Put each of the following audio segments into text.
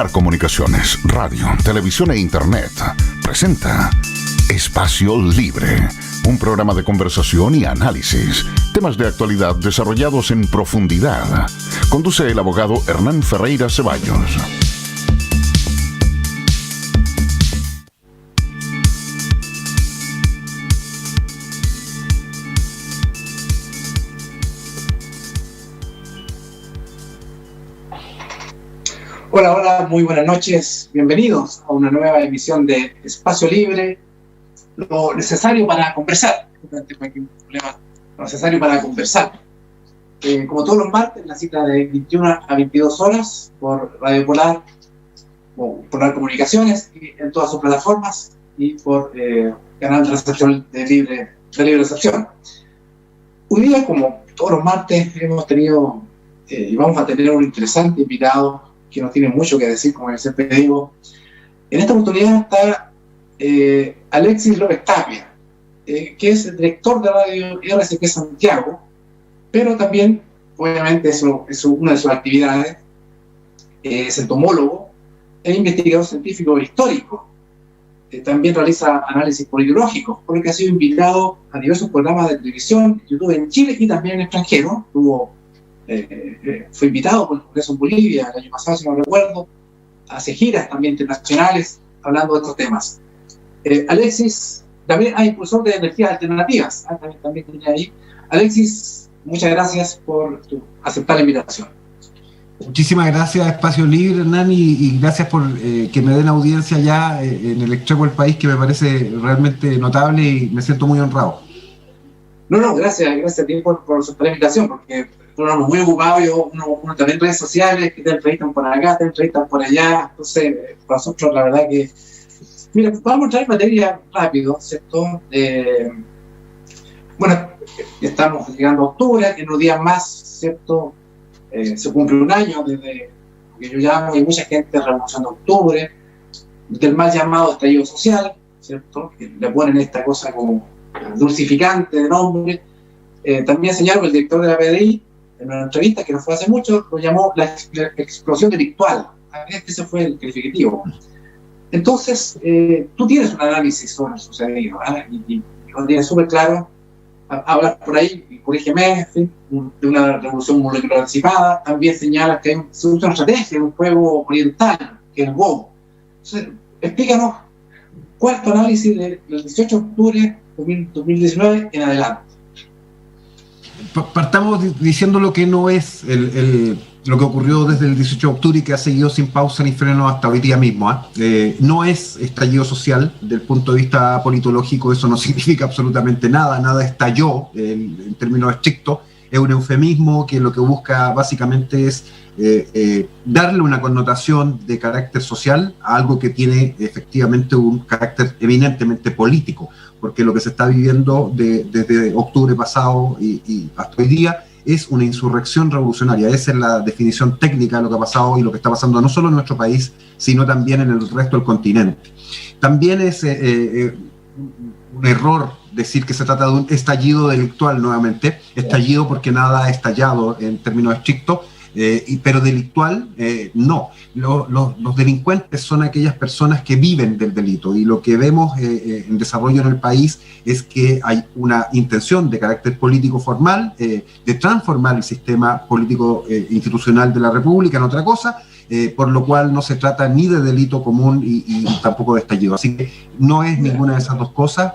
Manejar Comunicaciones, Radio, Televisión e Internet presenta Espacio Libre, un programa de conversación y análisis, temas de actualidad desarrollados en profundidad. Conduce el abogado Hernán Ferreira Ceballos. Hola, hola, muy buenas noches. Bienvenidos a una nueva emisión de Espacio Libre. Lo necesario para conversar. No tengo aquí un problema. Lo necesario para conversar. Como todos los martes, la cita de 21 a 22 horas por Radio Polar, o Polar Comunicaciones, y en todas sus plataformas, y por canal de recepción de libre recepción. Hoy día, como todos los martes, hemos tenido y vamos a tener un interesante invitado que nos tiene mucho que decir, como siempre digo. En esta oportunidad está Alexis López Tapia, que es el director de Radio RCP Santiago, pero también, obviamente, una de sus actividades es entomólogo e investigador científico histórico. También realiza análisis politológicos, porque ha sido invitado a diversos programas de televisión, YouTube en Chile y también en extranjero. Fue invitado por el Congreso en Bolivia el año pasado, si no recuerdo. Hace giras también internacionales hablando de estos temas. Alexis, también hay impulsor de energías alternativas. También tenía ahí. Alexis, muchas gracias por aceptar la invitación. Muchísimas gracias, Espacio Libre, Hernán, y gracias por que me den audiencia ya en el extremo del país, que me parece realmente notable y me siento muy honrado. No, gracias a ti por aceptar la invitación, porque estamos muy ocupados, uno también en redes sociales, que te entrevistan por acá, te entrevistan por allá. Entonces, para nosotros la verdad que... Mira, vamos a traer materia rápido, ¿cierto? Bueno, estamos llegando a octubre, en unos días más, ¿cierto? Se cumple un año desde que yo llamo, y mucha gente Revolución de Octubre, del mal llamado estallido social, ¿cierto? Que le ponen esta cosa como dulcificante de nombre. También señaló el director de la PDI, en una entrevista que no fue hace mucho, lo llamó la explosión delictual. Ese fue el calificativo. Entonces, tú tienes un análisis sobre el sucedido, y lo tienes súper claro. Hablas por ahí, y corrígeme, en fin, de una revolución molecularizada. También señalas que se usa una estrategia de un juego oriental, que es el Go. Entonces, explícanos cuál es tu análisis del 18 de octubre de 2019 en adelante. Partamos diciendo lo que no es lo que ocurrió desde el 18 de octubre y que ha seguido sin pausa ni freno hasta hoy día mismo. No es estallido social desde el punto de vista politológico. Eso no significa absolutamente nada estalló en términos estrictos. Es un eufemismo que lo que busca básicamente es darle una connotación de carácter social a algo que tiene efectivamente un carácter eminentemente político, porque lo que se está viviendo desde octubre pasado y hasta hoy día es una insurrección revolucionaria. Esa es la definición técnica de lo que ha pasado y lo que está pasando no solo en nuestro país, sino también en el resto del continente. También es un error decir que se trata de un estallido delictual nuevamente, estallido porque nada ha estallado en términos estrictos, pero delictual no. Los delincuentes son aquellas personas que viven del delito, y lo que vemos en desarrollo en el país es que hay una intención de carácter político formal de transformar el sistema político institucional de la República en otra cosa, por lo cual no se trata ni de delito común y tampoco de estallido. Así que no es ninguna de esas dos cosas.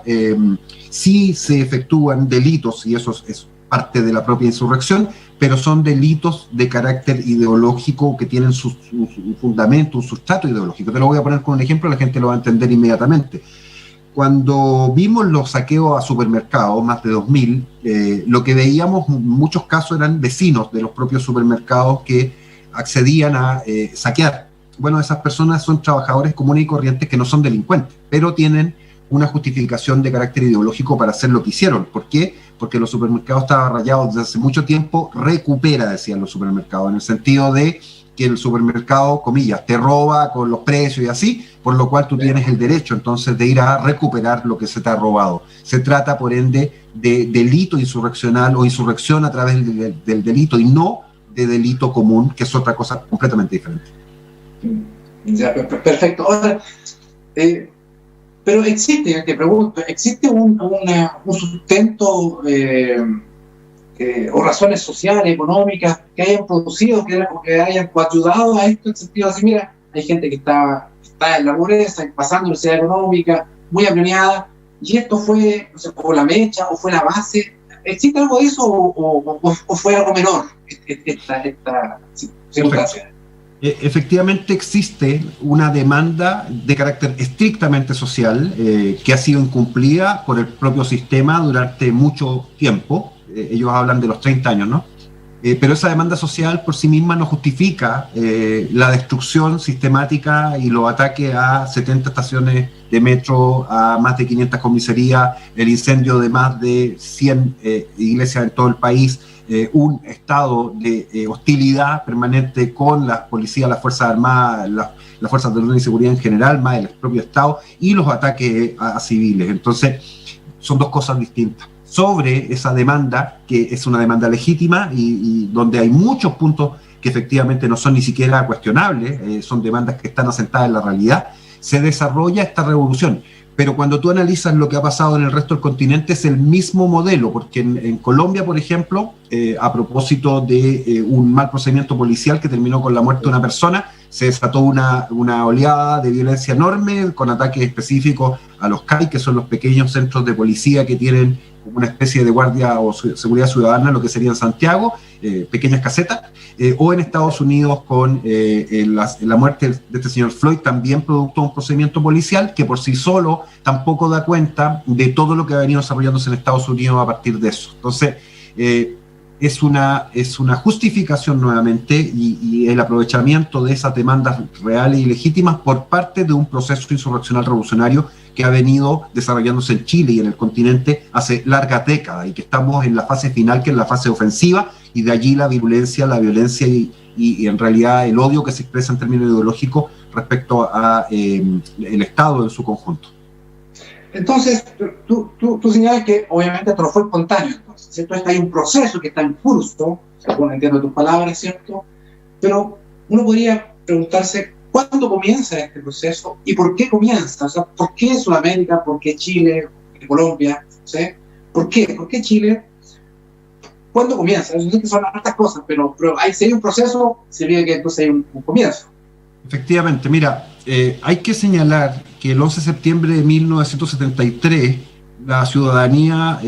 Sí se efectúan delitos, y eso es parte de la propia insurrección, pero son delitos de carácter ideológico que tienen su fundamento, un sustrato ideológico. Te lo voy a poner con un ejemplo, la gente lo va a entender inmediatamente. Cuando vimos los saqueos a supermercados, más de 2.000, lo que veíamos en muchos casos eran vecinos de los propios supermercados que accedían a saquear. Bueno, esas personas son trabajadores comunes y corrientes que no son delincuentes, pero tienen una justificación de carácter ideológico para hacer lo que hicieron. ¿Por qué? Porque los supermercados estaban rayados desde hace mucho tiempo. Recupera, decían los supermercados, en el sentido de que el supermercado, comillas, te roba con los precios y así, por lo cual tú tienes el derecho entonces de ir a recuperar lo que se te ha robado. Se trata, por ende, de delito insurreccional o insurrección a través del delito, y no de delito común, que es otra cosa completamente diferente. Ya, perfecto. Ahora, pero existe, te pregunto, ¿existe un sustento o razones sociales, económicas que hayan producido, que hayan coayudado a esto en el sentido de decir, mira, hay gente que está en la pobreza, pasando necesidad económica, muy apremiada, y esto fue, no sé, o la mecha, o fue la base? ¿Existe algo de eso o fue algo menor esta circunstancia? Efectivamente existe una demanda de carácter estrictamente social que ha sido incumplida por el propio sistema durante mucho tiempo. Ellos hablan de los 30 años, ¿no? Pero esa demanda social por sí misma no justifica la destrucción sistemática y los ataques a 70 estaciones de metro, a más de 500 comisarías, el incendio de más de 100 iglesias en todo el país, un estado de hostilidad permanente con las policías, las Fuerzas Armadas, las Fuerzas de Orden y Seguridad en general, más el propio Estado, y los ataques a civiles. Entonces, son dos cosas distintas. Sobre esa demanda, que es una demanda legítima y donde hay muchos puntos que efectivamente no son ni siquiera cuestionables, son demandas que están asentadas en la realidad, se desarrolla esta revolución. Pero cuando tú analizas lo que ha pasado en el resto del continente, es el mismo modelo, porque en Colombia, por ejemplo, a propósito de un mal procedimiento policial que terminó con la muerte de una persona, se desató una oleada de violencia enorme, con ataques específicos a los CAI, que son los pequeños centros de policía que tienen una especie de guardia o seguridad ciudadana, lo que sería en Santiago, pequeñas casetas, o en Estados Unidos con la muerte de este señor Floyd, también producto de un procedimiento policial que por sí solo tampoco da cuenta de todo lo que ha venido desarrollándose en Estados Unidos a partir de eso. Entonces, es una justificación nuevamente y el aprovechamiento de esas demandas reales y legítimas por parte de un proceso insurreccional revolucionario que ha venido desarrollándose en Chile y en el continente hace largas décadas y que estamos en la fase final, que es la fase ofensiva, y de allí la violencia y en realidad el odio que se expresa en términos ideológicos respecto a el Estado en su conjunto. Entonces, tú señalas que obviamente esto no fue espontáneo, entonces, ¿cierto? Hay un proceso que está en curso, según entiendo tus palabras, ¿cierto? Pero uno podría preguntarse, ¿cuándo comienza este proceso y por qué comienza? O sea, ¿por qué Sudamérica? ¿Por qué Chile? ¿Por qué Colombia? ¿Sí? ¿Por qué? ¿Por qué Chile? ¿Cuándo comienza? Yo sé que son hartas cosas, pero si hay un proceso, se ve que entonces hay un comienzo. Efectivamente, mira, hay que señalar que el 11 de septiembre de 1973 la ciudadanía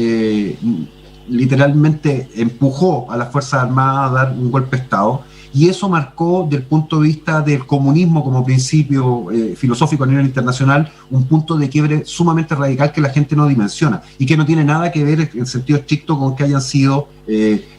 literalmente empujó a las Fuerzas Armadas a dar un golpe de Estado, y eso marcó, desde el punto de vista del comunismo como principio filosófico a nivel internacional, un punto de quiebre sumamente radical que la gente no dimensiona y que no tiene nada que ver en sentido estricto con que hayan sido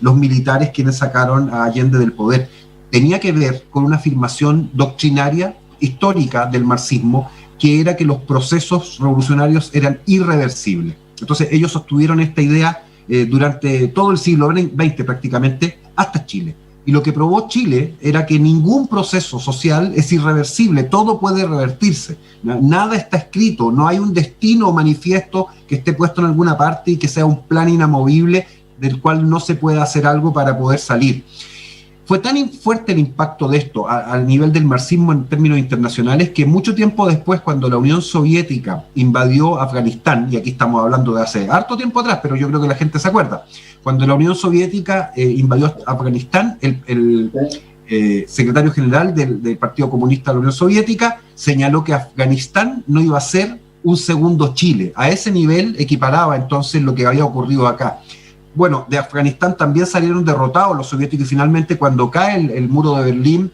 los militares quienes sacaron a Allende del poder. Tenía que ver con una afirmación doctrinaria histórica del marxismo, que era que los procesos revolucionarios eran irreversibles. Entonces ellos sostuvieron esta idea durante todo el siglo XX prácticamente, hasta Chile. Y lo que probó Chile era que ningún proceso social es irreversible, todo puede revertirse, nada está escrito, no hay un destino manifiesto que esté puesto en alguna parte y que sea un plan inamovible del cual no se pueda hacer algo para poder salir. Fue tan fuerte el impacto de esto al nivel del marxismo en términos internacionales que mucho tiempo después, cuando la Unión Soviética invadió Afganistán, y aquí estamos hablando de hace harto tiempo atrás, pero yo creo que la gente se acuerda, cuando la Unión Soviética invadió Afganistán, el secretario general del Partido Comunista de la Unión Soviética señaló que Afganistán no iba a ser un segundo Chile. A ese nivel equiparaba entonces lo que había ocurrido acá. Bueno, de Afganistán también salieron derrotados los soviéticos y finalmente cuando cae el muro de Berlín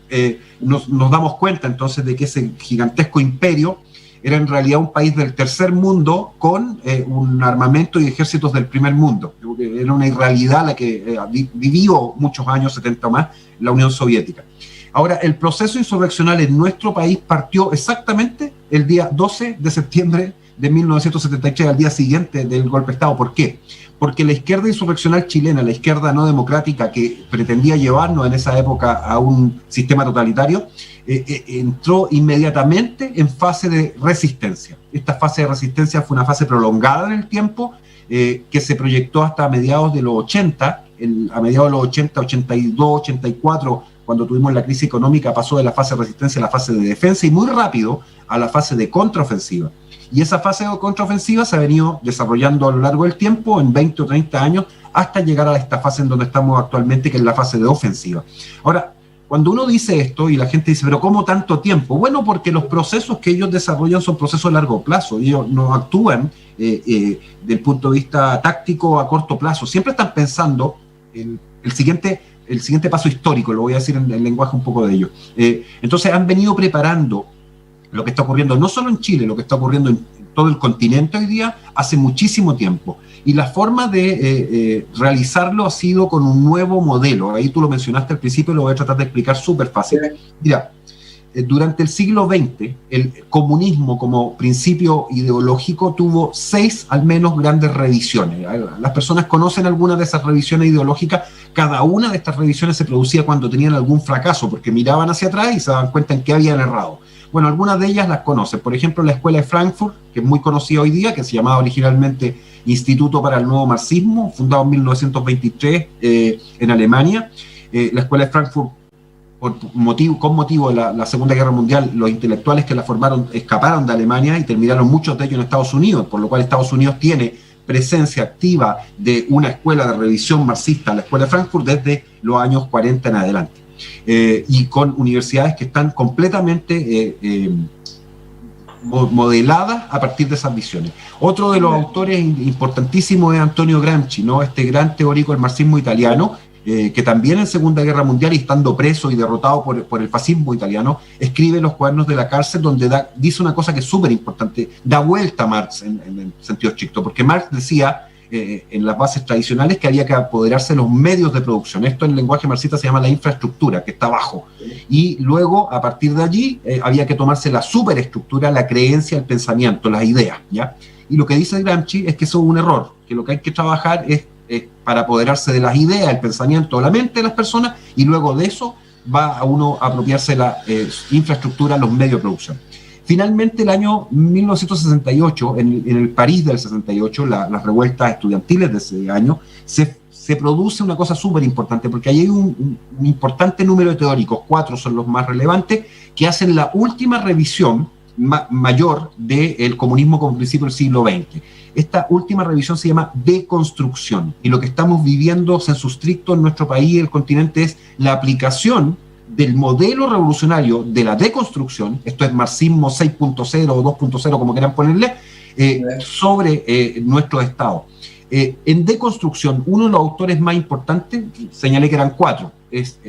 nos damos cuenta entonces de que ese gigantesco imperio era en realidad un país del tercer mundo con un armamento y ejércitos del primer mundo. Era una irrealidad la que vivió muchos años, 70 o más, la Unión Soviética. Ahora, el proceso insurreccional en nuestro país partió exactamente el día 12 de septiembre de 1973, al día siguiente del golpe de Estado. ¿Por qué? Porque la izquierda insurreccional chilena, la izquierda no democrática que pretendía llevarnos en esa época a un sistema totalitario, entró inmediatamente en fase de resistencia. Esta fase de resistencia fue una fase prolongada en el tiempo, que se proyectó hasta mediados de los 80, a mediados de los 80, 82, 84, cuando tuvimos la crisis económica, pasó de la fase de resistencia a la fase de defensa y muy rápido a la fase de contraofensiva. Y esa fase de contraofensiva se ha venido desarrollando a lo largo del tiempo, en 20 o 30 años, hasta llegar a esta fase en donde estamos actualmente, que es la fase de ofensiva. Ahora, cuando uno dice esto y la gente dice, ¿pero cómo tanto tiempo? Bueno, porque los procesos que ellos desarrollan son procesos a largo plazo. Ellos no actúan del punto de vista táctico a corto plazo. Siempre están pensando en el siguiente paso histórico, lo voy a decir en el lenguaje un poco de ellos. Entonces han venido preparando lo que está ocurriendo no solo en Chile, lo que está ocurriendo en todo el continente hoy día hace muchísimo tiempo. Y la forma de realizarlo ha sido con un nuevo modelo. Ahí tú lo mencionaste al principio, lo voy a tratar de explicar súper fácil. Mira, durante el siglo XX, el comunismo como principio ideológico tuvo 6 al menos grandes revisiones. Las personas conocen algunas de esas revisiones ideológicas. Cada una de estas revisiones se producía cuando tenían algún fracaso, porque miraban hacia atrás y se daban cuenta en qué habían errado. Bueno, algunas de ellas las conocen. Por ejemplo, la Escuela de Frankfurt, que es muy conocida hoy día, que se llamaba originalmente Instituto para el Nuevo Marxismo, fundado en 1923 en Alemania. La Escuela de Frankfurt, con motivo de la Segunda Guerra Mundial, los intelectuales que la formaron escaparon de Alemania y terminaron muchos de ellos en Estados Unidos, por lo cual Estados Unidos tiene presencia activa de una escuela de revisión marxista, la Escuela de Frankfurt, desde los años 40 en adelante. Y con universidades que están completamente modeladas a partir de esas visiones. Otro de los autores importantísimos es Antonio Gramsci, ¿no? Este gran teórico del marxismo italiano, que también en Segunda Guerra Mundial, y estando preso y derrotado por el fascismo italiano, escribe Los cuadernos de la cárcel, donde dice una cosa que es súper importante, da vuelta a Marx en sentido estricto, porque Marx decía en las bases tradicionales que había que apoderarse de los medios de producción. Esto en el lenguaje marxista se llama la infraestructura, que está abajo. Y luego, a partir de allí, había que tomarse la superestructura, la creencia, el pensamiento, las ideas, ¿ya? Y lo que dice Gramsci es que eso es un error, que lo que hay que trabajar es para apoderarse de las ideas, el pensamiento, la mente de las personas, y luego de eso va a uno a apropiarse de la infraestructura, los medios de producción. Finalmente, el año 1968, en el París del 68, las revueltas estudiantiles de ese año, se produce una cosa súper importante, porque ahí hay un importante número de teóricos, 4 son los más relevantes, que hacen la última revisión mayor del comunismo como principio del siglo XX. Esta última revisión se llama deconstrucción, y lo que estamos viviendo sensu stricto en nuestro país y el continente es la aplicación del modelo revolucionario de la deconstrucción, esto es marxismo 6.0 o 2.0, como quieran ponerle, sobre nuestro Estado. En deconstrucción, uno de los autores más importantes, señalé que eran 4, es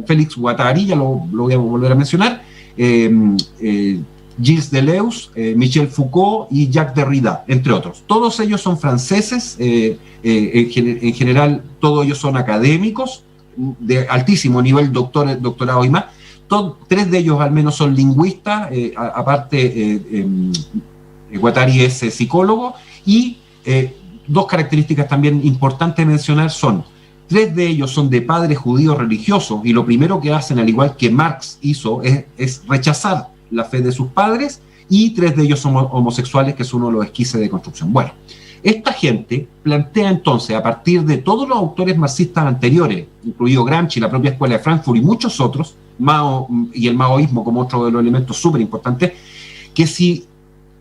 Félix Guattari, ya lo voy a volver a mencionar, Gilles Deleuze, Michel Foucault y Jacques Derrida, entre otros. Todos ellos son franceses, en general todos ellos son académicos, de altísimo nivel, doctorado y más. 3 de ellos al menos son lingüistas, aparte Guattari es psicólogo, y 2 características también importantes mencionar son: 3 de ellos son de padres judíos religiosos, y lo primero que hacen, al igual que Marx hizo, es rechazar la fe de sus padres, y 3 de ellos son homosexuales, que es uno de los esquizes de construcción. Bueno, esta gente plantea entonces, a partir de todos los autores marxistas anteriores, incluido Gramsci, la propia Escuela de Frankfurt y muchos otros, Mao y el maoísmo como otro de los elementos súper importantes, que si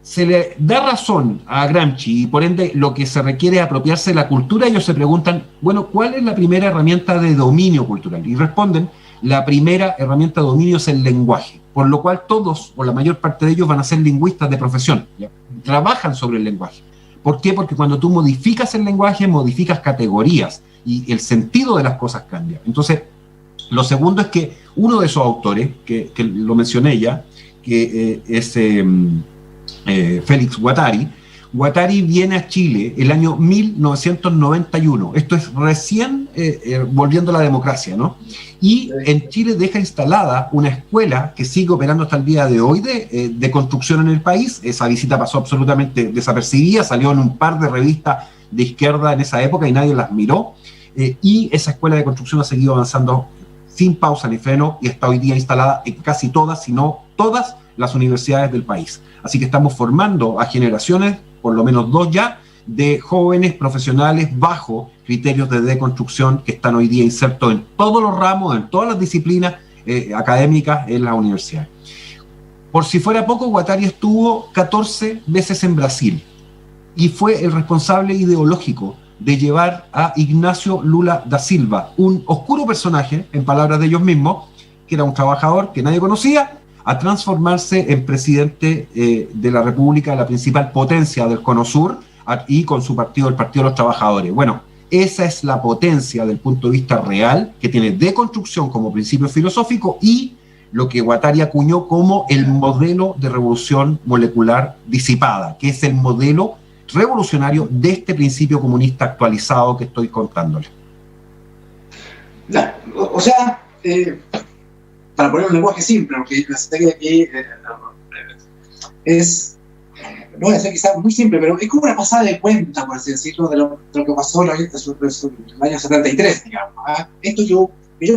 se le da razón a Gramsci y por ende lo que se requiere es apropiarse de la cultura, ellos se preguntan, bueno, ¿cuál es la primera herramienta de dominio cultural? Y responden, la primera herramienta de dominio es el lenguaje, por lo cual todos, o la mayor parte de ellos, van a ser lingüistas de profesión, ¿ya? Trabajan sobre el lenguaje. ¿Por qué? Porque cuando tú modificas el lenguaje, modificas categorías y el sentido de las cosas cambia. Entonces, lo segundo es que uno de esos autores, que lo mencioné ya, que es Félix Guattari, viene a Chile el año 1991. Esto es recién volviendo a la democracia, ¿no? Y en Chile deja instalada una escuela que sigue operando hasta el día de hoy de construcción en el país. Esa visita pasó absolutamente desapercibida, salió en un par de revistas de izquierda en esa época y nadie las miró. Y esa escuela de construcción ha seguido avanzando sin pausa ni freno y está hoy día instalada en casi todas, si no todas, las universidades del país. Así que estamos formando a generaciones, por lo menos 2 ya, de jóvenes profesionales bajo criterios de deconstrucción que están hoy día insertos en todos los ramos, en todas las disciplinas académicas en las universidades. Por si fuera poco, Guattari estuvo 14 veces en Brasil y fue el responsable ideológico de llevar a Ignacio Lula da Silva, un oscuro personaje, en palabras de ellos mismos, que era un trabajador que nadie conocía, a transformarse en presidente de la República, la principal potencia del Cono Sur, y con su partido, el Partido de los Trabajadores. Bueno, esa es la potencia del punto de vista real, que tiene deconstrucción como principio filosófico y lo que Guattari acuñó como el modelo de revolución molecular disipada, que es el modelo revolucionario de este principio comunista actualizado que estoy contándole. O sea, para poner un lenguaje simple, porque sé que aquí es, no voy a ser quizás muy simple, pero es como una pasada de cuenta, por así decirlo, de lo que pasó en el año 73, digamos. Esto yo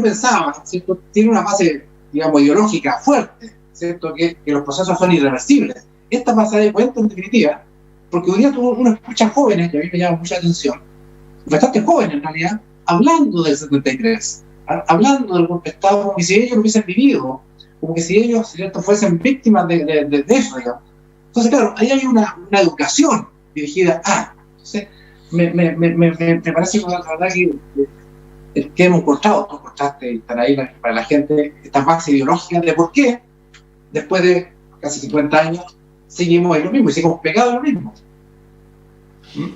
pensaba, ¿cierto? Tiene una base, digamos, ideológica fuerte, ¿cierto? Que los procesos son irreversibles. Esta pasada de cuenta, en definitiva, porque hoy día uno escucha jóvenes, que a mí me llama mucha atención, bastante jóvenes en realidad, hablando del 73, hablando del golpe de Estado, como que si ellos lo hubiesen vivido, como que si ellos, ¿cierto?, fuesen víctimas de eso, digamos. Entonces, claro, ahí hay una educación dirigida a... Entonces, me parece, la verdad, que hemos encontrado, tú encontraste, y están ahí para la gente, estas bases ideológicas de por qué, después de casi 50 años, seguimos en lo mismo y seguimos pegados en lo mismo.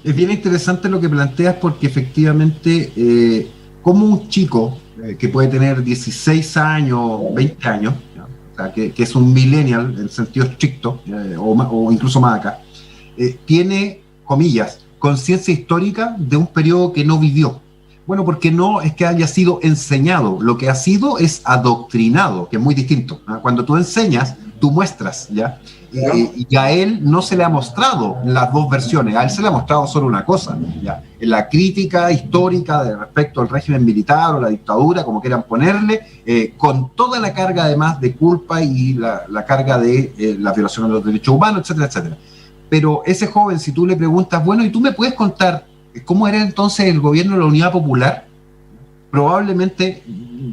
Es bien interesante lo que planteas porque efectivamente, como un chico que puede tener 16 años, 20 años, o sea, que es un millennial en sentido estricto, o incluso más acá, tiene, comillas, conciencia histórica de un periodo que no vivió. Bueno, porque no es que haya sido enseñado, lo que ha sido es adoctrinado, que es muy distinto. Cuando tú enseñas, tú muestras, ¿ya? Y a él no se le ha mostrado las dos versiones, a él se le ha mostrado solo una cosa, ¿ya? En la crítica histórica de respecto al régimen militar o la dictadura, como quieran ponerle, con toda la carga además de culpa y la carga de la violación de los derechos humanos, etcétera, etcétera. Pero ese joven, si tú le preguntas, bueno, ¿y tú me puedes contar cómo era entonces el gobierno de la Unidad Popular? Probablemente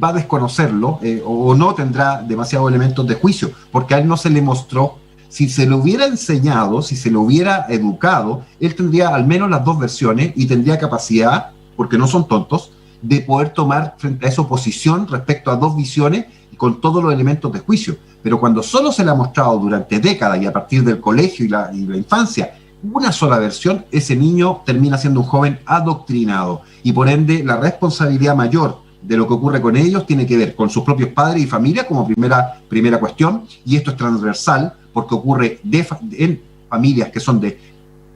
va a desconocerlo o no tendrá demasiados elementos de juicio, porque a él no se le mostró. Si se lo hubiera enseñado, si se lo hubiera educado, él tendría al menos las dos versiones y tendría capacidad, porque no son tontos, de poder tomar frente a eso posición respecto a dos visiones y con todos los elementos de juicio. Pero cuando solo se le ha mostrado durante décadas y a partir del colegio y la infancia una sola versión, ese niño termina siendo un joven adoctrinado y por ende la responsabilidad mayor de lo que ocurre con ellos tiene que ver con sus propios padres y familia como primera cuestión, y esto es transversal porque ocurre en familias que son de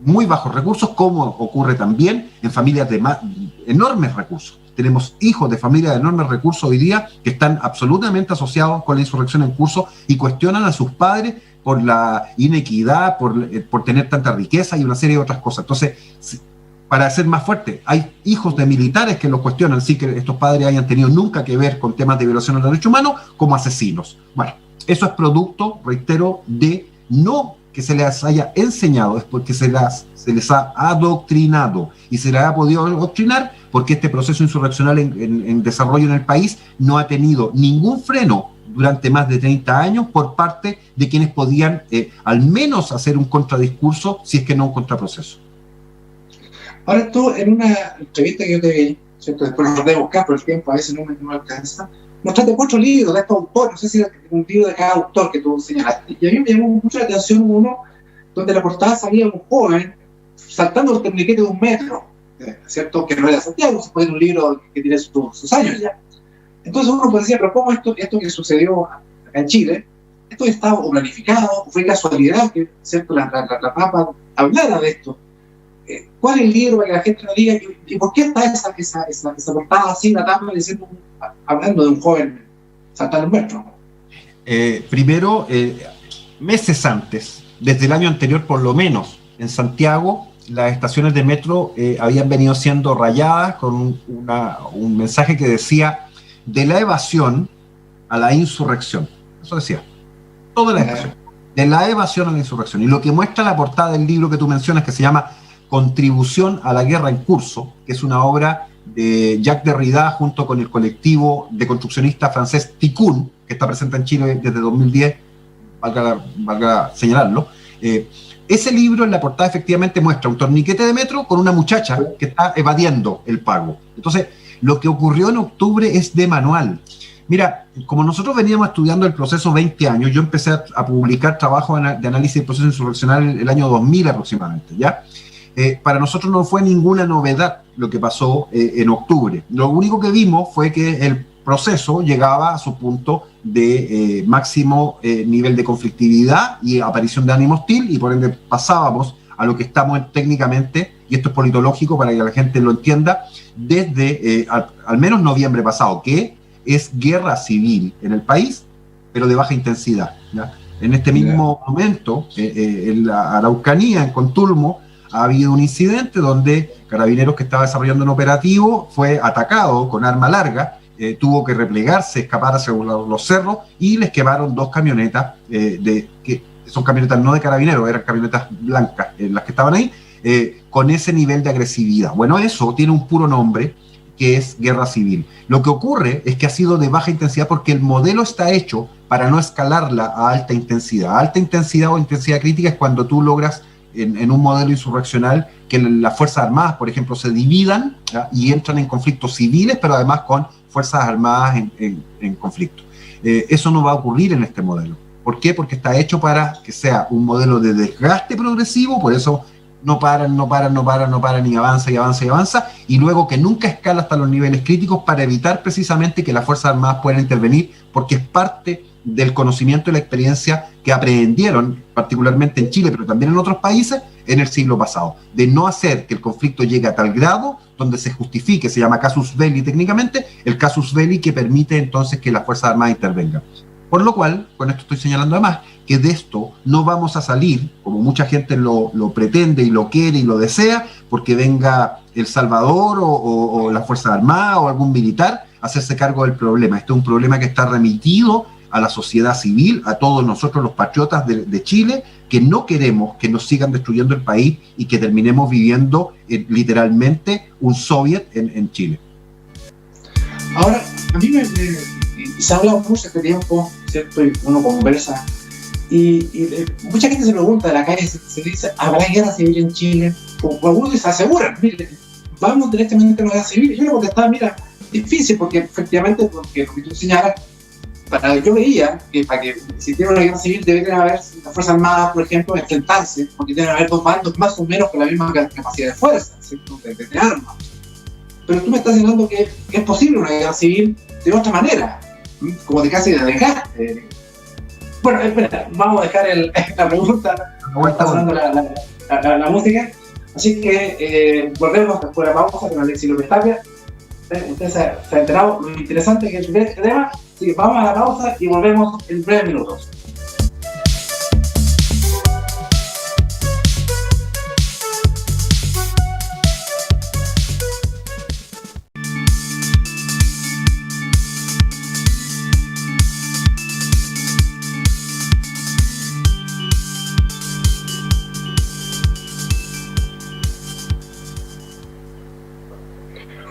muy bajos recursos, como ocurre también en familias de enormes recursos. Tenemos hijos de familias de enormes recursos hoy día que están absolutamente asociados con la insurrección en curso y cuestionan a sus padres por la inequidad, por tener tanta riqueza y una serie de otras cosas. Entonces, para ser más fuerte, hay hijos de militares que los cuestionan, sí que estos padres hayan tenido nunca que ver con temas de violación de los derechos humanos como asesinos. Bueno, eso es producto, reitero, de no que se les haya enseñado, es porque se les ha adoctrinado y se les ha podido adoctrinar porque este proceso insurreccional en desarrollo en el país no ha tenido ningún freno durante más de 30 años por parte de quienes podían al menos hacer un contradiscurso, si es que no un contraproceso. Ahora tú, en una entrevista que yo te vi, ¿cierto? Después lo traté de buscar, pero el tiempo a veces no me alcanza, mostraste 4 libros de estos autores, no sé si era un libro de cada autor que tú señalaste, y a mí me llamó mucho la atención uno donde la portada salía un joven saltando el torniquete de 1 metro, ¿cierto? Que no era Santiago, se puede un libro que tiene sus años ya. Entonces uno puede decir, pero ¿cómo esto que sucedió acá en Chile, esto estaba o planificado, o fue casualidad que, ¿cierto?, la Papa hablara de esto? ¿Cuál es el libro para que la gente no diga y por qué está esa portada así, la tapa, diciendo, hablando de un joven saltando 1 metro? Primero, meses antes, desde el año anterior por lo menos, en Santiago, las estaciones de metro habían venido siendo rayadas con un mensaje que decía de la evasión a la insurrección. Eso decía, toda la estación, de la evasión a la insurrección. Y lo que muestra la portada del libro que tú mencionas, que se llama Contribución a la guerra en curso, que es una obra de Jacques Derrida junto con el colectivo de construccionistas francés Tikkun, que está presente en Chile desde 2010, valga señalarlo. Ese libro en la portada efectivamente muestra un torniquete de metro con una muchacha que está evadiendo el pago. Entonces, lo que ocurrió en octubre es de manual. Mira, como nosotros veníamos estudiando el proceso 20 años, yo empecé a publicar trabajo de análisis del proceso insurreccional el año 2000 aproximadamente, ¿ya? Para nosotros no fue ninguna novedad lo que pasó en octubre. Lo único que vimos fue que el proceso llegaba a su punto de máximo nivel de conflictividad y aparición de ánimo hostil, y por ende pasábamos a lo que estamos técnicamente, y esto es politológico para que la gente lo entienda, desde al menos noviembre pasado, que es guerra civil en el país, pero de baja intensidad, ¿ya? En este mismo momento, en la Araucanía, en Contulmo, ha habido un incidente donde Carabineros, que estaba desarrollando un operativo, fue atacado con arma larga, tuvo que replegarse, escapar hacia los cerros, y les quemaron 2 camionetas, que son camionetas no de Carabineros, eran camionetas blancas, las que estaban ahí, con ese nivel de agresividad. Bueno, eso tiene un puro nombre, que es guerra civil. Lo que ocurre es que ha sido de baja intensidad porque el modelo está hecho para no escalarla a alta intensidad. Alta intensidad o intensidad crítica es cuando tú logras en un modelo insurreccional que las Fuerzas Armadas, por ejemplo, se dividan, ¿ya? Y entran en conflictos civiles, pero además con Fuerzas Armadas en conflicto. Eso no va a ocurrir en este modelo. ¿Por qué? Porque está hecho para que sea un modelo de desgaste progresivo, por eso no paran, y avanza, y luego que nunca escala hasta los niveles críticos para evitar precisamente que las Fuerzas Armadas puedan intervenir, porque es parte del conocimiento y la experiencia que aprendieron, particularmente en Chile, pero también en otros países, en el siglo pasado, de no hacer que el conflicto llegue a tal grado donde se justifique, se llama casus belli técnicamente, el casus belli que permite entonces que las Fuerzas Armadas intervengan. Por lo cual, con esto estoy señalando además, que de esto no vamos a salir, como mucha gente lo pretende y lo quiere y lo desea, porque venga El Salvador o la Fuerza Armada o algún militar a hacerse cargo del problema. Este es un problema que está remitido a la sociedad civil, a todos nosotros los patriotas de Chile, que no queremos que nos sigan destruyendo el país y que terminemos viviendo literalmente un soviet en Chile. Ahora, a mí se ha hablado mucho este tiempo, ¿cierto? Y uno conversa, y mucha gente se pregunta de la calle, se dice, ¿habrá guerra civil en Chile? O algunos se aseguran, mire, vamos directamente a la guerra civil. Y yo le contestaba, mira, difícil, porque efectivamente, porque lo que tú señalas, yo veía que para que si tiene una guerra civil deberían haber las Fuerzas Armadas, por ejemplo, enfrentarse, porque deben haber 2 bandos más o menos con la misma capacidad de fuerza, ¿cierto? De armas. Pero tú me estás señalando que es posible una guerra civil de otra manera, como de casi de desgaste. Bueno, espera, vamos a dejar la pregunta, está sonando la música, así que volvemos después de la pausa con Alexis López Tapia. Usted se ha enterado lo interesante que es este tema, así que vamos a la pausa y volvemos en 3 minutos.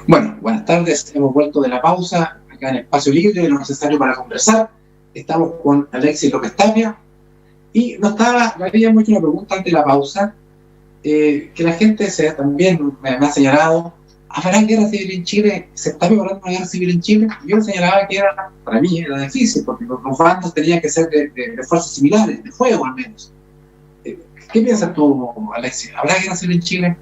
Bueno, buenas tardes, hemos vuelto de la pausa, acá en Espacio Libre, lo necesario para conversar. Estamos con Alexis López Tapia, y me habíamos hecho una pregunta antes de la pausa, que la gente también me ha señalado, ¿habrá guerra civil en Chile? ¿Se está preparando una guerra civil en Chile? Yo le señalaba que para mí era difícil, porque los bandos tenían que ser de fuerzas similares, de fuego al menos. ¿Qué piensas tú, Alexis? ¿Habrá guerra civil en Chile?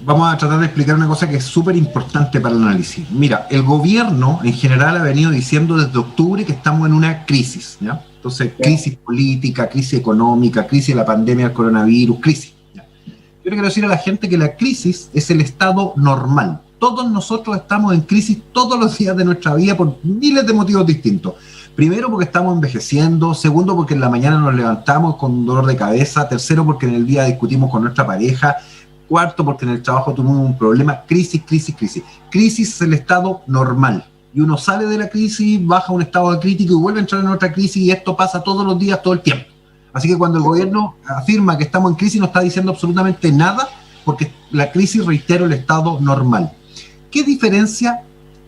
Vamos a tratar de explicar una cosa que es súper importante para el análisis. Mira, el gobierno en general ha venido diciendo desde octubre que estamos en una crisis, ¿ya? Entonces, crisis política, crisis económica, crisis de la pandemia del coronavirus, crisis, ¿ya? Yo le quiero decir a la gente que la crisis es el estado normal. Todos nosotros estamos en crisis todos los días de nuestra vida por miles de motivos distintos. Primero, porque estamos envejeciendo. Segundo, porque en la mañana nos levantamos con dolor de cabeza. Tercero, porque en el día discutimos con nuestra pareja. Cuarto, porque en el trabajo tuvimos un problema. Crisis. Crisis es el estado normal. Y uno sale de la crisis, baja a un estado de crítico y vuelve a entrar en otra crisis, y esto pasa todos los días, todo el tiempo. Así que cuando el gobierno afirma que estamos en crisis, no está diciendo absolutamente nada, porque la crisis, reitero, el estado normal. ¿Qué diferencia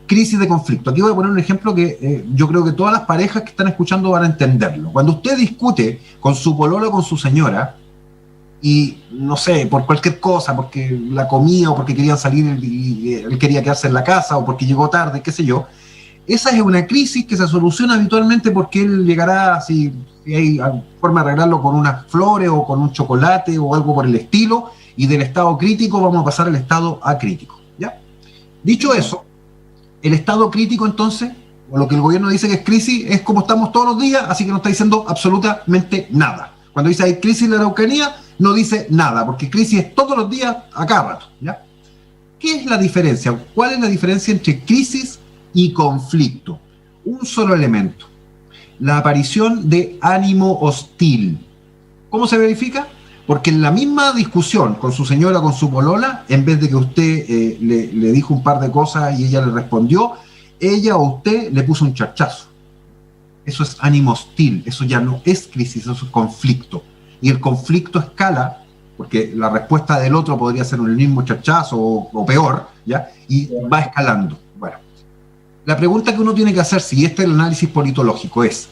crisis de conflicto? Aquí voy a poner un ejemplo que yo creo que todas las parejas que están escuchando van a entenderlo. Cuando usted discute con su pololo o con su señora, y no sé, por cualquier cosa, porque la comía o porque querían salir y él quería quedarse en la casa o porque llegó tarde, qué sé yo, esa es una crisis que se soluciona habitualmente porque él llegará, si hay forma de arreglarlo, con unas flores o con un chocolate o algo por el estilo, y del estado crítico vamos a pasar al estado acrítico, ¿ya? Dicho eso, el estado crítico entonces, o lo que el gobierno dice que es crisis, es como estamos todos los días, así que no está diciendo absolutamente nada. Cuando dice hay crisis en la Araucanía, no dice nada, porque crisis es todos los días, a cada rato, ¿ya? ¿Qué es la diferencia? ¿Cuál es la diferencia entre crisis y conflicto? Un solo elemento: la aparición de ánimo hostil. ¿Cómo se verifica? Porque en la misma discusión con su señora, con su polola, en vez de que usted le dijo un par de cosas y ella le respondió, ella o usted le puso un charchazo. Eso es ánimo hostil, eso ya no es crisis, eso es conflicto. Y el conflicto escala, porque la respuesta del otro podría ser el mismo charchazo o peor, ¿ya? Y va escalando. Bueno, la pregunta que uno tiene que hacer, si este es el análisis politológico, es: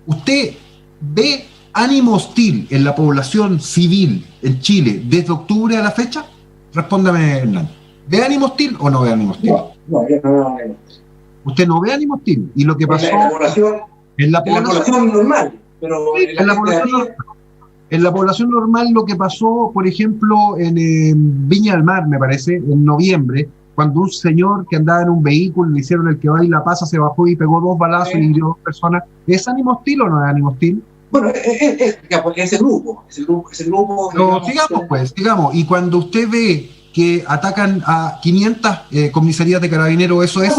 ¿usted ve ánimo hostil en la población civil en Chile desde octubre a la fecha? Respóndame, Hernán. ¿Ve ánimo hostil o no ve ánimo hostil? No, yo no veo ánimo hostil. Usted no ve ánimo hostil. Y lo que pasó en la población normal, pero sí, en la población normal, lo que pasó, por ejemplo, en Viña del Mar, me parece, en noviembre, cuando un señor que andaba en un vehículo, le hicieron el que va y la pasa, se bajó y pegó 2 balazos y hirió 2 personas. ¿Es ánimo hostil o no es ánimo hostil? Bueno, ese grupo. No, sigamos. Y cuando usted ve que atacan a 500 comisarías de carabineros, ¿eso es?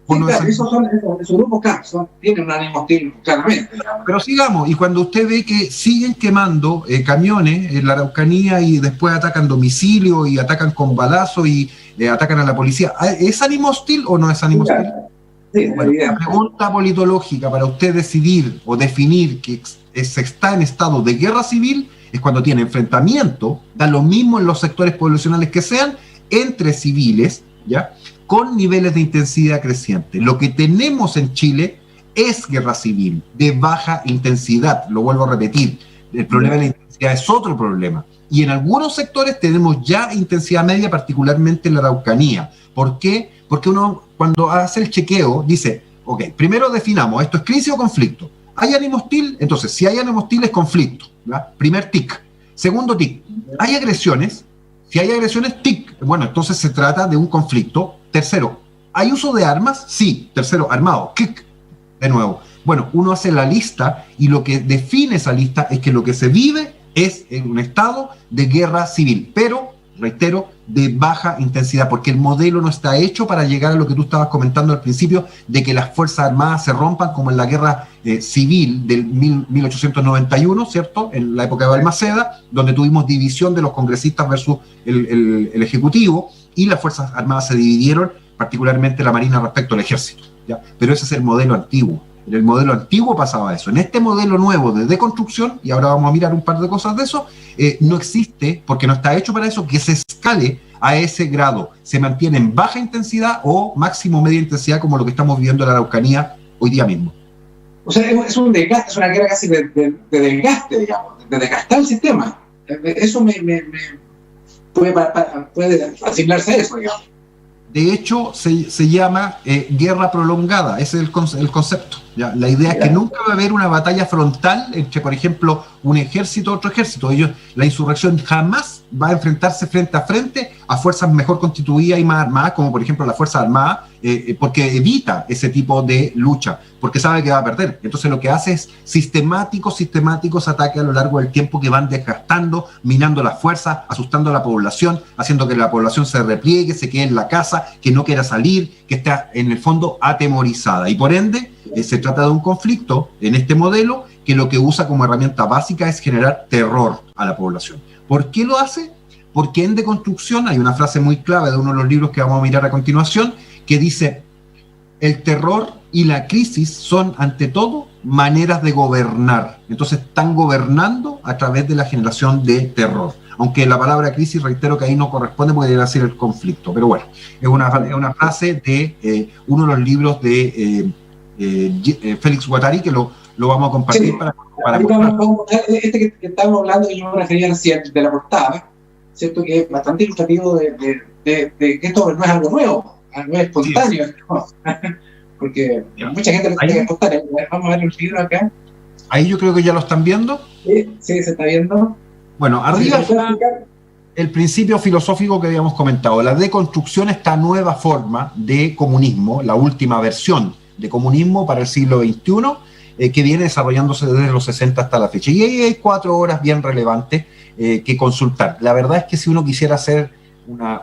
Bueno, claro. Sí, claro, esos grupos, claro, tienen un ánimo hostil, claramente. Pero sigamos, y cuando usted ve que siguen quemando camiones en la Araucanía y después atacan domicilio y atacan con balazos y atacan a la policía, ¿es ánimo hostil o no es ánimo hostil? Sí, bueno, la pregunta politológica para usted decidir o definir que se está en estado de guerra civil es cuando tiene enfrentamiento, da lo mismo en los sectores poblacionales que sean, entre civiles, ¿ya?, con niveles de intensidad creciente. Lo que tenemos en Chile es guerra civil de baja intensidad, lo vuelvo a repetir. El problema de la intensidad es otro problema. Y en algunos sectores tenemos ya intensidad media, particularmente en la Araucanía. ¿Por qué? Porque uno, cuando hace el chequeo, dice, ok, primero definamos, ¿esto es crisis o conflicto? ¿Hay ánimo hostil? Entonces, si hay ánimo hostil es conflicto, ¿verdad? Primer tic. Segundo tic, ¿hay agresiones? Si hay agresiones, tic. Bueno, entonces se trata de un conflicto. Tercero, ¿hay uso de armas? Sí. Tercero, armado. Kick. De nuevo. Bueno, uno hace la lista y lo que define esa lista es que lo que se vive es en un estado de guerra civil, pero, reitero, de baja intensidad, porque el modelo no está hecho para llegar a lo que tú estabas comentando al principio, de que las Fuerzas Armadas se rompan como en la guerra civil del 1891, ¿cierto? En la época de Balmaceda, donde tuvimos división de los congresistas versus el Ejecutivo, y las Fuerzas Armadas se dividieron, particularmente la Marina respecto al Ejército, ¿ya? Pero ese es el modelo antiguo. En el modelo antiguo pasaba eso. En este modelo nuevo de deconstrucción, y ahora vamos a mirar un par de cosas de eso, no existe, porque no está hecho para eso, que se escale a ese grado. Se mantiene en baja intensidad o máximo media intensidad, como lo que estamos viviendo en la Araucanía hoy día mismo. O sea, es un desgaste, es una guerra casi de desgaste, digamos, de desgastar el sistema. Eso puede asignarse a eso, digamos. De hecho, se llama guerra prolongada, ese es el concepto. ¿Ya? La idea es que nunca va a haber una batalla frontal entre, por ejemplo, un ejército y otro ejército. La insurrección jamás va a enfrentarse frente a frente a fuerzas mejor constituidas y más armadas, como por ejemplo la Fuerza Armada, porque evita ese tipo de lucha, porque sabe que va a perder. Entonces lo que hace es sistemáticos ataques a lo largo del tiempo que van desgastando, minando las fuerzas, asustando a la población, haciendo que la población se repliegue, se quede en la casa, que no quiera salir, que esté en el fondo atemorizada. Y por ende, se trata de un conflicto en este modelo que lo que usa como herramienta básica es generar terror a la población. ¿Por qué lo hace? Porque en Deconstrucción hay una frase muy clave de uno de los libros que vamos a mirar a continuación, que dice: el terror y la crisis son ante todo maneras de gobernar. Entonces están gobernando a través de la generación de terror. Aunque la palabra crisis, reitero que ahí no corresponde porque debería ser el conflicto. Pero bueno, es una frase de uno de los libros de Félix Guattari, que lo vamos a compartir para este que estábamos hablando, que yo me refería recién, de la portada, ¿cierto? Que es bastante ilustrativo de que esto no es algo nuevo, no es espontáneo, sí. ¿No? Porque mucha gente lo tiene que espontáneo. Vamos a ver el libro acá. Ahí yo creo que ya lo están viendo. Sí, se está viendo. Bueno, arriba está el principio filosófico que habíamos comentado, la deconstrucción, esta nueva forma de comunismo, la última versión de comunismo para el siglo XXI, que viene desarrollándose desde los 60 hasta la fecha. Y ahí hay 4 horas bien relevantes que consultar. La verdad es que si uno quisiera hacer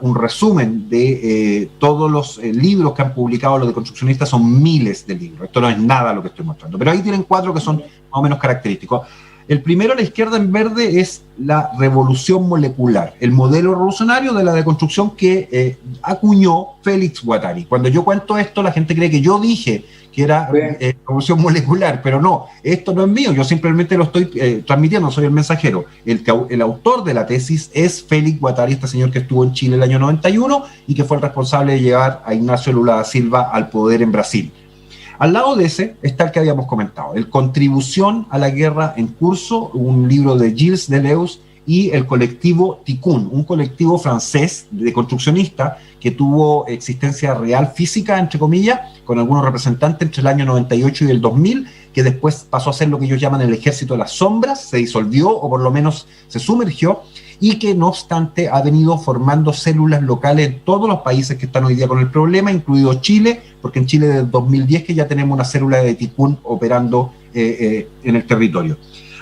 un resumen de todos los libros que han publicado los deconstruccionistas, son miles de libros. Esto no es nada lo que estoy mostrando. Pero ahí tienen 4 que son más o menos característicos. El primero, a la izquierda en verde, es la revolución molecular, el modelo revolucionario de la deconstrucción que acuñó Félix Guattari. Cuando yo cuento esto, la gente cree que yo dije que era revolución molecular, pero no, esto no es mío, yo simplemente lo estoy transmitiendo, soy el mensajero. El autor de la tesis es Félix Guattari, este señor que estuvo en Chile el año 91 y que fue el responsable de llevar a Ignacio Lula da Silva al poder en Brasil. Al lado de ese está el que habíamos comentado, el Contribución a la Guerra en Curso, un libro de Gilles Deleuze, y el colectivo Tikkun, un colectivo francés de construccionistas que tuvo existencia real física, entre comillas, con algunos representantes entre el año 98 y el 2000, que después pasó a ser lo que ellos llaman el Ejército de las Sombras, se disolvió o por lo menos se sumergió, y que no obstante ha venido formando células locales en todos los países que están hoy día con el problema, incluido Chile, porque en Chile desde el 2010 que ya tenemos una célula de Tikkun operando en el territorio.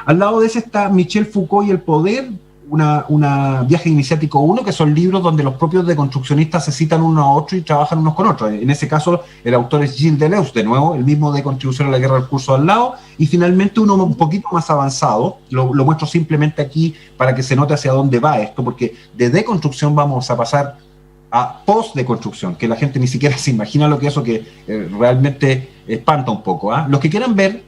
Al lado de ese está Michel Foucault y el poder, una viaje iniciático 1, que son libros donde los propios deconstruccionistas se citan uno a otro y trabajan unos con otros. En ese caso, el autor es Gilles Deleuze, de nuevo, el mismo de Contribución a la Guerra del Curso al lado, y finalmente uno un poquito más avanzado, lo muestro simplemente aquí para que se note hacia dónde va esto, porque de deconstrucción vamos a pasar a post-deconstrucción, que la gente ni siquiera se imagina lo que es eso, que realmente espanta un poco. Los que quieran ver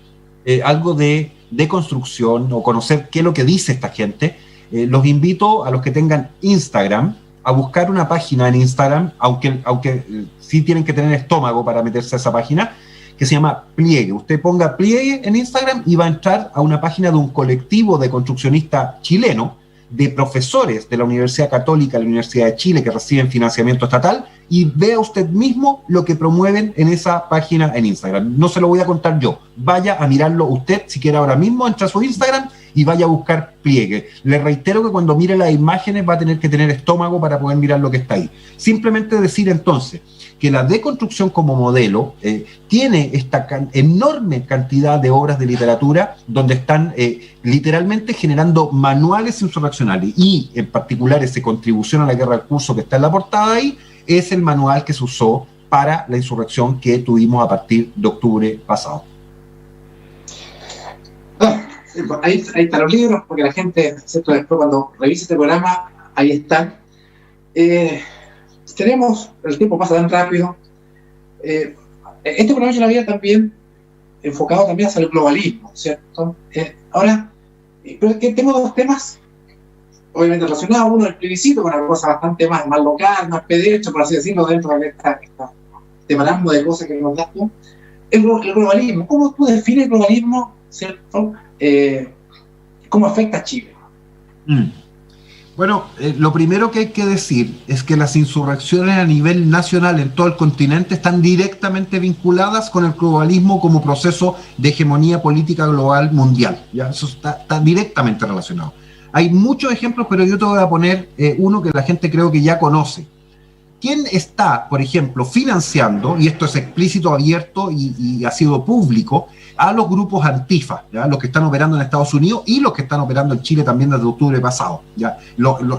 algo de deconstrucción o conocer qué es lo que dice esta gente, los invito a los que tengan Instagram a buscar una página en Instagram, aunque sí tienen que tener estómago para meterse a esa página, que se llama Pliegue. Usted ponga Pliegue en Instagram y va a entrar a una página de un colectivo de construccionistas chileno, de profesores de la Universidad Católica, de la Universidad de Chile, que reciben financiamiento estatal, y vea usted mismo lo que promueven en esa página en Instagram. No se lo voy a contar yo. Vaya a mirarlo usted, si quiere ahora mismo, entra a su Instagram y vaya a buscar Pliegue. Le reitero que cuando mire las imágenes va a tener que tener estómago para poder mirar lo que está ahí. Simplemente decir entonces que la deconstrucción como modelo tiene esta enorme cantidad de obras de literatura donde están literalmente generando manuales insurreccionales, y en particular esa Contribución a la Guerra del Curso que está en la portada ahí es el manual que se usó para la insurrección que tuvimos a partir de octubre pasado. Ahí están los libros, porque la gente, ¿cierto? Después cuando revise este programa, ahí están. El tiempo pasa tan rápido. Este programa yo lo había también enfocado también hacia el globalismo, ¿cierto? Ahora, pero que tengo 2 temas, obviamente relacionados. Uno, el plebiscito, con una cosa bastante más local, más pedestre, por así decirlo, dentro de este marasmo de cosas que nos das tú. El globalismo, ¿cómo tú defines el globalismo, ¿cierto? ¿Cómo afecta a Chile? Bueno, lo primero que hay que decir es que las insurrecciones a nivel nacional en todo el continente están directamente vinculadas con el globalismo como proceso de hegemonía política global mundial. ¿Ya? Eso está directamente relacionado. Hay muchos ejemplos, pero yo te voy a poner uno que la gente creo que ya conoce. ¿Quién está, por ejemplo, financiando, y esto es explícito, abierto y ha sido público, a los grupos Antifa, ¿ya? Los que están operando en Estados Unidos y los que están operando en Chile también desde octubre pasado, ¿ya?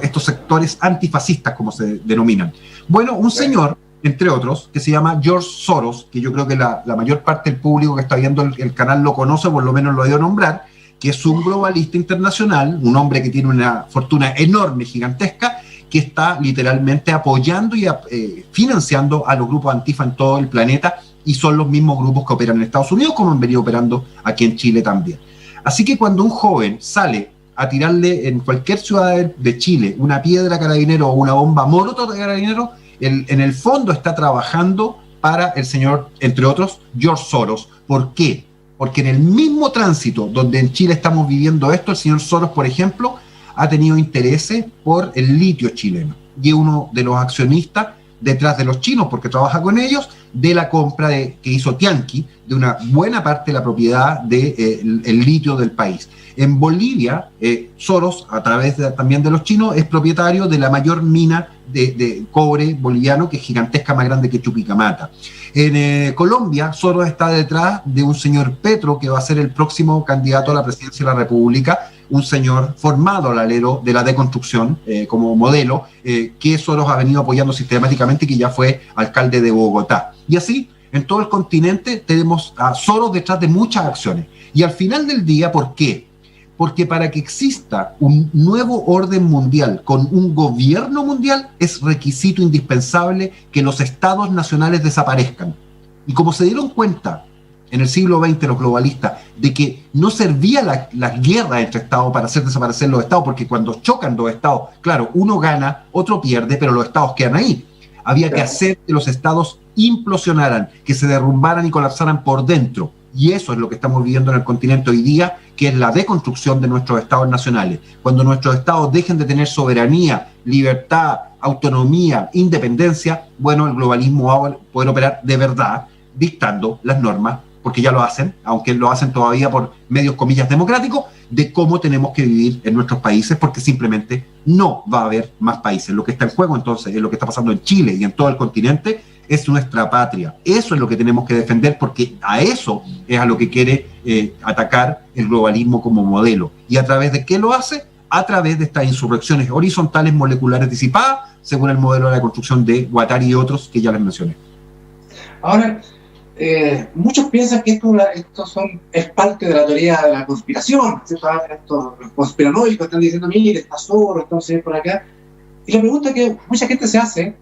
Estos sectores antifascistas, como se denominan? Bueno, un señor, entre otros, que se llama George Soros, que yo creo que la mayor parte del público que está viendo el canal lo conoce, por lo menos lo ha oído nombrar, que es un globalista internacional, un hombre que tiene una fortuna enorme, gigantesca, que está literalmente apoyando y financiando a los grupos Antifa en todo el planeta, y son los mismos grupos que operan en Estados Unidos, como han venido operando aquí en Chile también. Así que cuando un joven sale a tirarle en cualquier ciudad de Chile una piedra a Carabinero o una bomba molotov de Carabinero, en el fondo está trabajando para el señor, entre otros, George Soros. ¿Por qué? Porque en el mismo tránsito donde en Chile estamos viviendo esto, el señor Soros, por ejemplo, ha tenido intereses por el litio chileno y es uno de los accionistas detrás de los chinos, porque trabaja con ellos, de la compra que hizo Tianqi de una buena parte de la propiedad del litio del país. En Bolivia, Soros, a través también de los chinos, es propietario de la mayor mina de cobre boliviano, que es gigantesca, más grande que Chuquicamata. En Colombia, Soros está detrás de un señor Petro, que va a ser el próximo candidato a la presidencia de la República, un señor formado al alero de la deconstrucción como modelo, que Soros ha venido apoyando sistemáticamente y que ya fue alcalde de Bogotá. Y así, en todo el continente, tenemos a Soros detrás de muchas acciones. Y al final del día, ¿por qué? Porque para que exista un nuevo orden mundial con un gobierno mundial, es requisito indispensable que los estados nacionales desaparezcan. Y como se dieron cuenta en el siglo XX los globalistas de que no servía la guerra entre estados para hacer desaparecer los estados, porque cuando chocan dos estados, claro, uno gana, otro pierde, pero los estados quedan ahí. Había que hacer que los estados implosionaran, que se derrumbaran y colapsaran por dentro. Y eso es lo que estamos viviendo en el continente hoy día, que es la deconstrucción de nuestros estados nacionales. Cuando nuestros estados dejen de tener soberanía, libertad, autonomía, independencia, bueno, el globalismo va a poder operar de verdad, dictando las normas, porque ya lo hacen, aunque lo hacen todavía por medios, comillas, democráticos, de cómo tenemos que vivir en nuestros países, porque simplemente no va a haber más países. Lo que está en juego entonces es lo que está pasando en Chile y en todo el continente, es nuestra patria. Eso es lo que tenemos que defender, porque a eso es a lo que quiere atacar el globalismo como modelo. ¿Y a través de qué lo hace? A través de estas insurrecciones horizontales moleculares disipadas, según el modelo de la construcción de Guattari y otros que ya les mencioné. Ahora, muchos piensan que esto es parte de la teoría de la conspiración, ¿cierto? Estos conspiranoicos están diciendo, mire, está Soros, entonces por acá. Y la pregunta que mucha gente se hace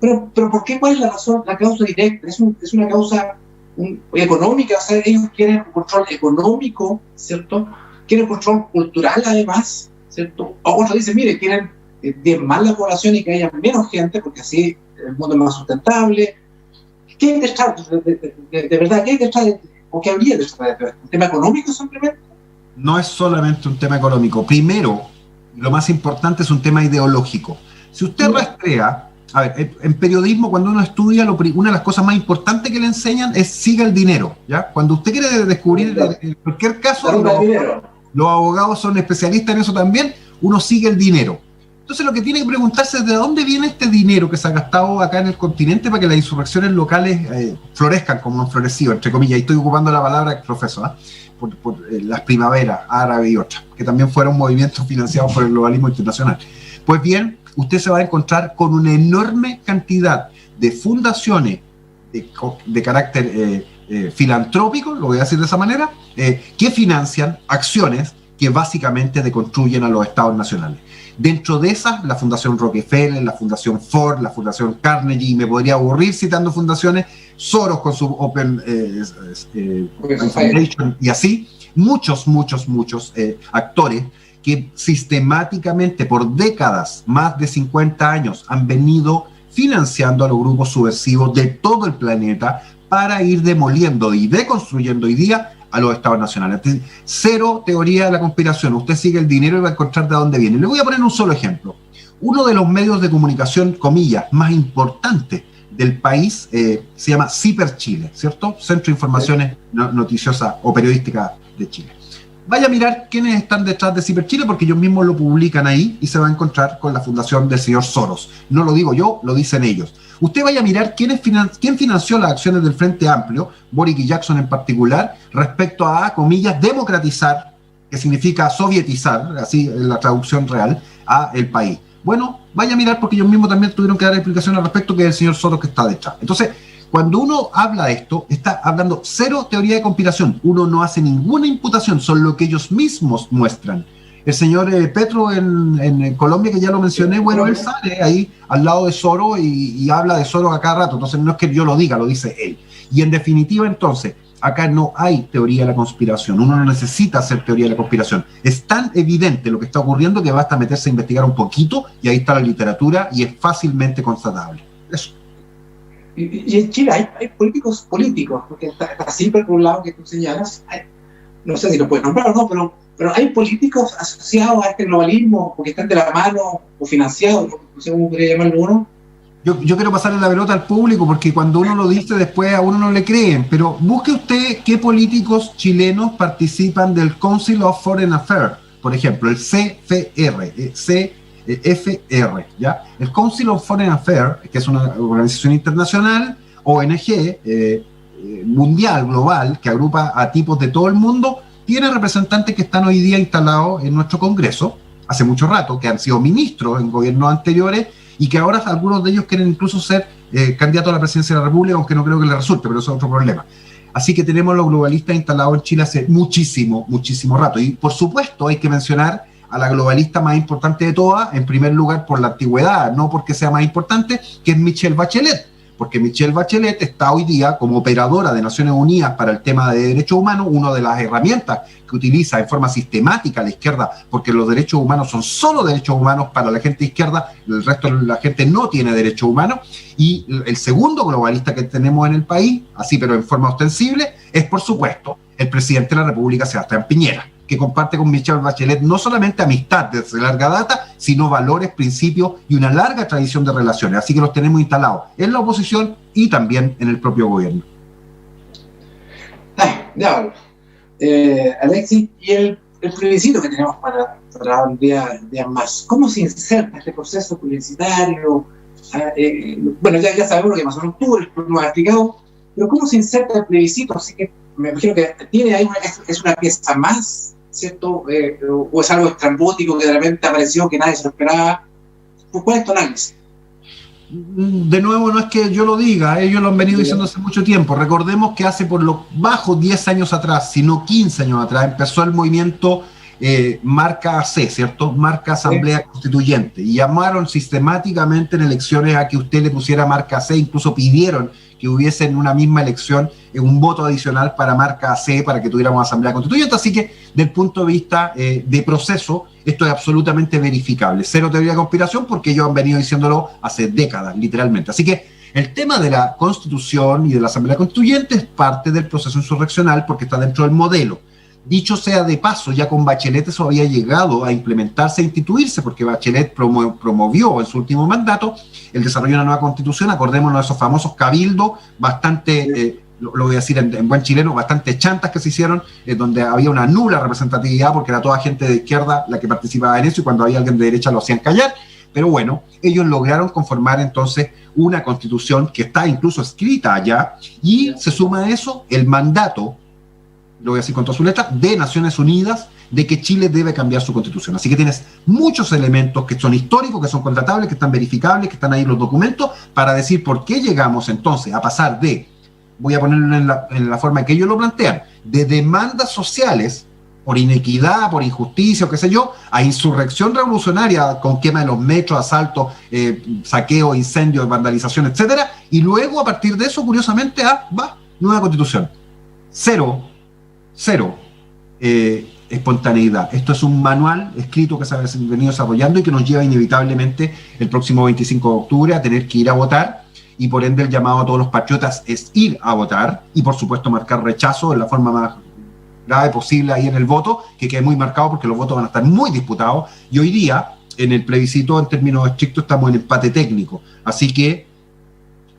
pero ¿por qué? ¿Cuál es la razón, la causa directa? ¿Es una causa económica? O sea, ellos quieren un control económico, ¿cierto? Quieren control cultural además, ¿cierto? O otros dicen, mire, quieren diezmar la población y que haya menos gente, porque así el mundo es más sustentable. ¿Qué hay detrás? De verdad, ¿qué hay detrás? ¿O qué habría detrás de esto? ¿Un tema económico simplemente? No es solamente un tema económico. Primero, lo más importante es un tema ideológico. Si usted rastrea, a ver, en periodismo, cuando uno estudia, una de las cosas más importantes que le enseñan es siga el dinero, ¿ya? Cuando usted quiere descubrir en cualquier caso, los abogados son especialistas en eso también, uno sigue el dinero. Entonces lo que tiene que preguntarse es de dónde viene este dinero que se ha gastado acá en el continente para que las insurrecciones locales florezcan como han florecido, entre comillas, y estoy ocupando la palabra profesor, por las primaveras árabes y otras, que también fueron movimientos financiados por el globalismo internacional. Pues bien, usted se va a encontrar con una enorme cantidad de fundaciones de carácter filantrópico, lo voy a decir de esa manera, que financian acciones que básicamente deconstruyen a los estados nacionales. Dentro de esas, la Fundación Rockefeller, la Fundación Ford, la Fundación Carnegie, y me podría aburrir citando fundaciones, Soros con su Open Foundation y así, muchos actores que sistemáticamente por décadas, más de 50 años, han venido financiando a los grupos subversivos de todo el planeta para ir demoliendo y deconstruyendo hoy día a los estados nacionales. Entonces, cero teoría de la conspiración. Usted sigue el dinero y va a encontrar de dónde viene. Le voy a poner un solo ejemplo. Uno de los medios de comunicación, comillas, más importantes del país se llama CIPER Chile, ¿cierto? Centro de Informaciones Noticiosas o Periodísticas de Chile. Vaya a mirar quiénes están detrás de CIPER Chile, porque ellos mismos lo publican ahí y se va a encontrar con la fundación del señor Soros. No lo digo yo, lo dicen ellos. Usted vaya a mirar quién financió las acciones del Frente Amplio, Boric y Jackson en particular, respecto a, comillas, democratizar, que significa sovietizar, así en la traducción real, a el país. Bueno, vaya a mirar porque ellos mismos también tuvieron que dar explicación al respecto, que es el señor Soros que está detrás. Entonces, cuando uno habla de esto, está hablando cero teoría de conspiración. Uno no hace ninguna imputación, son lo que ellos mismos muestran. El señor Petro en Colombia, que ya lo mencioné, bueno, él sale ahí al lado de Soros y habla de Soros a cada rato. Entonces no es que yo lo diga, lo dice él. Y en definitiva, entonces, acá no hay teoría de la conspiración. Uno no necesita hacer teoría de la conspiración. Es tan evidente lo que está ocurriendo que basta meterse a investigar un poquito y ahí está la literatura y es fácilmente constatable. Eso. Y en Chile hay políticos, porque está siempre por un lado que tú señalas, no sé si lo puedes nombrar o no, pero hay políticos asociados a este globalismo porque están de la mano o financiados, no sé cómo podría llamarlo uno. Yo quiero pasarle la pelota al público porque cuando uno lo dice después a uno no le creen, pero busque usted qué políticos chilenos participan del Council of Foreign Affairs, por ejemplo, el CFR, ¿ya? El Council of Foreign Affairs, que es una organización internacional, ONG, mundial, global, que agrupa a tipos de todo el mundo, tiene representantes que están hoy día instalados en nuestro Congreso, hace mucho rato, que han sido ministros en gobiernos anteriores, y que ahora algunos de ellos quieren incluso ser candidatos a la presidencia de la República, aunque no creo que les resulte, pero eso es otro problema. Así que tenemos los globalistas instalados en Chile hace muchísimo rato. Y por supuesto hay que mencionar a la globalista más importante de todas, en primer lugar por la antigüedad, no porque sea más importante, que es Michelle Bachelet. Porque Michelle Bachelet está hoy día como operadora de Naciones Unidas para el tema de derechos humanos, una de las herramientas que utiliza en forma sistemática la izquierda, porque los derechos humanos son solo derechos humanos para la gente izquierda, el resto de la gente no tiene derechos humanos, y el segundo globalista que tenemos en el país, así pero en forma ostensible, es por supuesto el presidente de la República, Sebastián Piñera, que comparte con Michelle Bachelet no solamente amistad desde larga data, sino valores, principios y una larga tradición de relaciones. Así que los tenemos instalados en la oposición y también en el propio gobierno. Ya, Alexis, y el plebiscito que tenemos para un día más, ¿cómo se inserta este proceso publicitario? Bueno, ya sabemos lo que pasó en octubre, lo ha explicado, pero ¿cómo se inserta el plebiscito? Así que me imagino que tiene ahí es una pieza más, ¿cierto? O es algo estrambótico que de repente apareció que nadie se lo esperaba. ¿Cuál es tu análisis? De nuevo, no es que yo lo diga, ellos lo han venido diciendo hace mucho tiempo. Recordemos que hace por lo bajo 10 años atrás, si no 15 años atrás, empezó el movimiento Marca AC, ¿cierto? Marca Asamblea Constituyente. Y llamaron sistemáticamente en elecciones a que usted le pusiera Marca AC, incluso pidieron que hubiese en una misma elección un voto adicional para Marca AC para que tuviéramos Asamblea Constituyente. Así que, del punto de vista de proceso, esto es absolutamente verificable. Cero teoría de conspiración porque ellos han venido diciéndolo hace décadas, literalmente. Así que el tema de la Constitución y de la Asamblea Constituyente es parte del proceso insurreccional porque está dentro del modelo. Dicho sea de paso, ya con Bachelet eso había llegado a implementarse e instituirse, porque Bachelet promovió en su último mandato el desarrollo de una nueva constitución. Acordémonos de esos famosos cabildos, bastante, lo voy a decir en buen chileno, bastante chantas que se hicieron, donde había una nula representatividad, porque era toda gente de izquierda la que participaba en eso, y cuando había alguien de derecha lo hacían callar. Pero bueno, ellos lograron conformar entonces una constitución que está incluso escrita allá, y se suma a eso el mandato, lo voy a decir con toda su letra, de Naciones Unidas, de que Chile debe cambiar su constitución. Así que tienes muchos elementos que son históricos, que son contratables, que están verificables, que están ahí en los documentos, para decir por qué llegamos entonces a pasar de, voy a ponerlo en la forma en que ellos lo plantean, de demandas sociales, por inequidad, por injusticia, o qué sé yo, a insurrección revolucionaria con quema de los metros, asaltos, saqueo, incendios, vandalización, etcétera, y luego a partir de eso, curiosamente, nueva constitución. Cero espontaneidad. Esto es un manual escrito que se ha venido desarrollando y que nos lleva inevitablemente el próximo 25 de octubre a tener que ir a votar, y por ende el llamado a todos los patriotas es ir a votar y por supuesto marcar rechazo en la forma más grave posible ahí en el voto, que quede muy marcado porque los votos van a estar muy disputados, y hoy día en el plebiscito en términos estrictos estamos en empate técnico, así que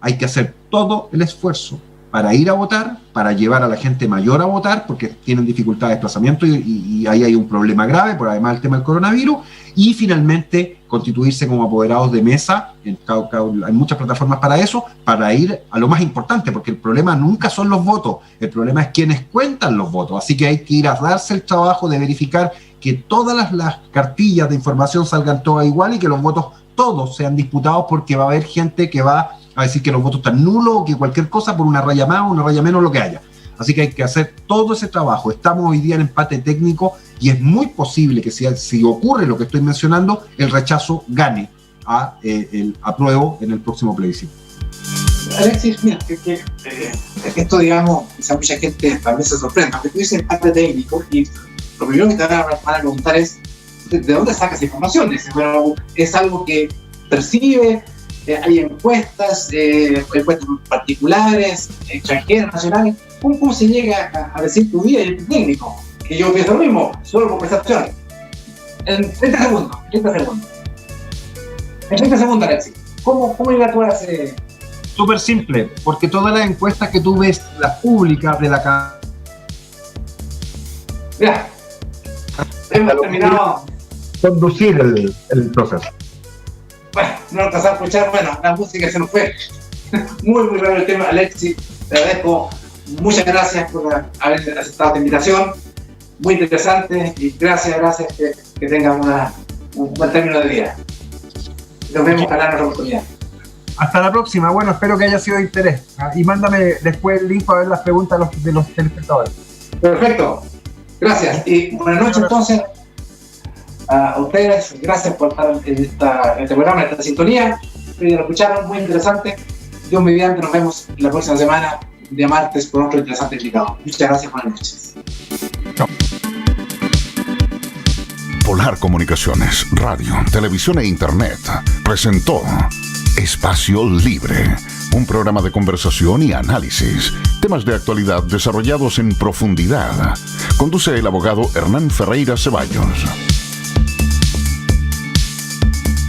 hay que hacer todo el esfuerzo para ir a votar, para llevar a la gente mayor a votar, porque tienen dificultad de desplazamiento y ahí hay un problema grave, por además el tema del coronavirus, y finalmente constituirse como apoderados de mesa, hay muchas plataformas para eso, para ir a lo más importante, porque el problema nunca son los votos, el problema es quienes cuentan los votos, así que hay que ir a darse el trabajo de verificar que todas las cartillas de información salgan todas igual y que los votos todos sean disputados, porque va a haber gente que va a decir que los votos están nulos o que cualquier cosa por una raya más o una raya menos, lo que haya. Así que hay que hacer todo ese trabajo. Estamos hoy día en empate técnico y es muy posible que si ocurre lo que estoy mencionando, el rechazo gane a el apruebo en el próximo plebiscito. Alexis, mira, esto, digamos, quizá mucha gente también se sorprenda, porque tú dices empate técnico y lo primero que te van a preguntar es ¿de dónde sacas información? Dices, bueno, es algo que percibe, hay encuestas particulares, extranjeras, nacionales. ¿Cómo se llega a decir tu vida y el técnico? Que yo pienso lo mismo, solo por percepción. En 30 segundos. En 30 segundos, Alexis. ¿Cómo iba tú a hacer? Súper simple, porque todas las encuestas que tú ves, las públicas de la... Mira, hemos terminado. Conducir el proceso. Bueno, no alcanzamos a escuchar, bueno, la música se nos fue. Muy raro el tema, Alexis. Te agradezco. Muchas gracias por haber aceptado esta invitación. Muy interesante y gracias que tengan un buen término de día. Nos vemos en otra oportunidad. Hasta la próxima. Bueno, espero que haya sido de interés. Y mándame después el link para ver las preguntas de los telespectadores. Perfecto. Gracias. Y buenas noches entonces a ustedes. Gracias por estar en este programa, en esta sintonía. Lo escucharon, muy interesante. Dios mediante, nos vemos la próxima semana, de martes, por otro interesante invitado. Muchas gracias. Buenas noches. Chao. Polar Comunicaciones, radio, televisión e internet presentó Espacio Libre, un programa de conversación y análisis, temas de actualidad desarrollados en profundidad. Conduce el abogado Hernán Ferreira Ceballos.